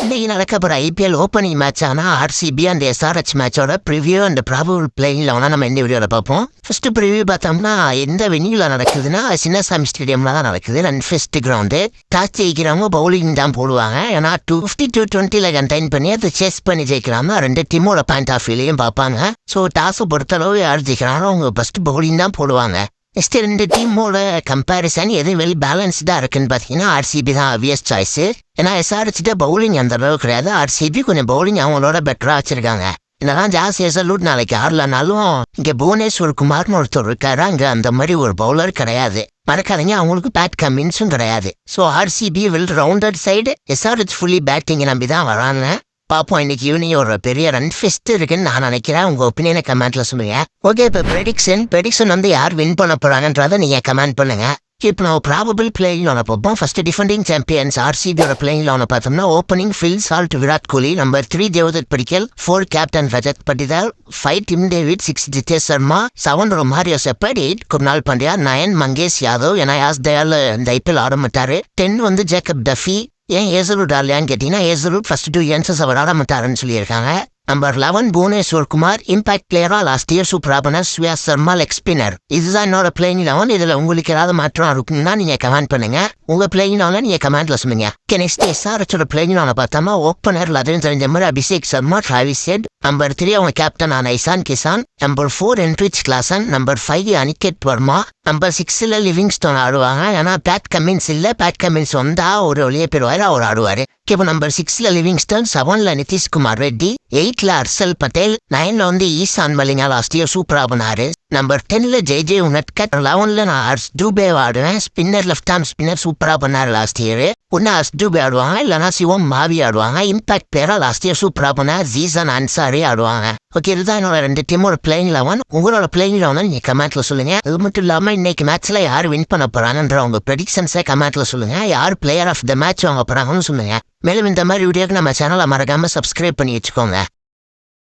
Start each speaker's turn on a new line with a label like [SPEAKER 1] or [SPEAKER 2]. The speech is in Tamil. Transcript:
[SPEAKER 1] இன்னைக்கு நடக்க போற ஐபிஎல் ஓப்பனிங் மேட்ச் ஆனா ஆர்சிபி அண்ட் எஸ்ஆர்ஹெச் மேட்சோட ப்ரிவியூ அண்ட் ப்ராபபிள் பிளேயிங்ல வேணா நம்ம இந்த வீடியோல பார்ப்போம். ஃபர்ஸ்ட் ப்ரிவியூ பார்த்தோம்னா எந்த வென்யூல நடக்குதுன்னா சின்னசாமி ஸ்டேடியம்ல தான் நடக்குது. அண்ட் ஃபர்ஸ்ட் கிரவுண்டு டாஸ் ஜெயிக்கிறவங்க பவுலிங் தான் போடுவாங்க. ஏன்னா 250-220 கண்டெயின் பண்ணி அதை சேஸ் பண்ணி ஜெயிக்கலாம்னா ரெண்டு டீமோட பாயிண்ட் ஆஃப் வியூலையும் பார்ப்பாங்க. ஸோ டாஸை பொறுத்தளவு யார் ஜெயிக்கிறாங்களோ அவங்க ஃபர்ஸ்ட் பவுலிங் தான் போடுவாங்க. நெக்ஸ்ட் ரெண்டு டீமோட கம்பேரிசன் எது வெல் பேலன்ஸ்டா இருக்குன்னு பார்த்தீங்கன்னா ஆர்சிபி தான் ஆப்வியஸ் சாய்ஸ். ஏன்னா எஸ்ஆர்ஹெச் பவுலிங் அந்த அளவுக்கு கிடையாது. ஆர்சிபி கொஞ்சம் பவுலிங் அவங்களோட பெட்டரா வச்சிருக்காங்க. இதெல்லாம் ஜாஸ்தி எசலூட் நாளைக்கு ஆடலனாலும் இங்க புவனேஸ்வர் குமார்னு ஒருத்தர் இருக்காரு. அங்க அந்த மாதிரி ஒரு பவுலர் கிடையாது. மறக்காதீங்க, அவங்களுக்கு பேட் கமின்ஸும் கிடையாது. So RCB well rounded side, SRH fully பேட்டிங்கை நம்பி தான் வராங்க. பாப்போம், இன்னைக்கு ஈவினிங் ஒரு பெரிய ரன் ஃபெஸ்ட் இருக்குன்னு நான் நினைக்கிறேன். உங்க ஒப்பீனியனை கமெண்ட்ல சொல்லுங்க. ஓகே, இப்போ ப்ரெடிக்ஷன் வந்து யார் வின் பண்ண போறாங்கன்றதை நீங்க கமெண்ட் பண்ணுங்க. இப்போ நம்ம ப்ராபபிள் பிளேயிங் ஒன்று பார்ப்போம். ஃபர்ஸ்ட் டிஃபெண்டிங் சாம்பியன்ஸ் ஆர்சிபியோட பிளேயிங் ஒன்று பார்த்தோம்னா opening Phil Salt Virat Kohli, number 3 Devdutt Padikkal, 4 captain Rajat Patidar, 5 Tim David, 6 Jitesh Sharma, 7 Romario Shepherd, 8 Krunal Pandya, 9 Mangesh Yadav, ஏன்னா யாஸ் தயால் இந்த ஐபிஎல் ஆட மாட்டாரு, 10 வந்து ஜேக்கப் டஃபி. ஏன் ஏசலூட் ஆடலையான்னு கேட்டீங்கன்னா ஏசலூட் ஃபர்ஸ்ட் 2 இயர்ஸ் அவர் ஆட மாட்டாருன்னு சொல்லியிருக்காங்க. நம்பர் 11 புவனேஸ்வர் குமார், இம்பாக்ட் பிளேயரா last year super opener Suyash Sharma leg spinner. இதுதான் என்னோட பிளேயிங் 11. இதுல உங்களுக்கு ஏதாவது மாற்றம் இருக்குன்னா நீங்க கமெண்ட் பண்ணுங்க. உங்க பிளேயிங் 11 நீங்க கமெண்ட்ல சொல்லுங்க. நெக்ஸ்ட் எஸ்ஆர்ஹெச்சோட பிளேயிங் 11 பார்த்தோம்னா ஓப்பனர் எல்லாத்தையும் தெரிஞ்ச மாதிரி Abhishek Sharma, Travis Head, number 3 அவங்க கேப்டன் ஆன Ishan Kishan, number 4 Heinrich Klaasen, number 5 Aniket Varma, number 6 Livingstone ஆடுவாங்க. ஏன்னா பேட் கமின்ஸ் இல்ல, பேட் கமின்ஸ் வந்தா ஒரு ஒளிய பெறுவாரு, அவர் ஆடுவாரு. இப்போ நம்பர் 6 லிவிங்ஸ்டன், 7 நிதிஷ்குமார் ரெட்டி, 8 ஹர்ஷல் பட்டேல், 9 வந்து ஈசான் மலிங்கா லாஸ்ட் இயர் சூப்பரா பண்ணாரு. நம்பர் 10 ஜே உனட்கட், 11 நான் ஹர்ஷ் டூபே ஆடுவேன். ஸ்பின்னர் லெஃப்ட் ஆர்ம் ஸ்பின்னர் சூப்பரா பண்ணாரு லாஸ்ட் இயர். ஒன்னு ஹர்ஷ் டூபே ஆடுவாங்க, இல்லைனா சிவம் மாவி ஆடுவாங்க. இம்பாக்ட் பிளேயரா லாஸ்ட் இயர் சூப்பரா பண்ணார் ஜீசன் அன்சாரி ஆடுவாங்க. ஓகே, இதுதான் என்னோட ரெண்டு டீமோட பிளேயிங் 11. உங்களோட பிளேயிங் 11 நீங்க கமெண்ட்ல சொல்லுங்க. அது மட்டும் இல்லாம இன்னைக்கு மேட்ச்ல யார் வின் பண்ண போறாங்கன்ற உங்க ப்ரெடிக்ஷன்ஸை கமெண்ட்ல சொல்லுங்க. யார் பிளேயர் ஆஃப் த மேட்ச் வாங்க போறாங்கன்னு சொல்லுங்க. மேலும் இந்த மாதிரி வீடியோக்கு நம்ம சேனலை மறக்காம சப்ஸ்கிரைப் பண்ணி வச்சுக்கோங்க.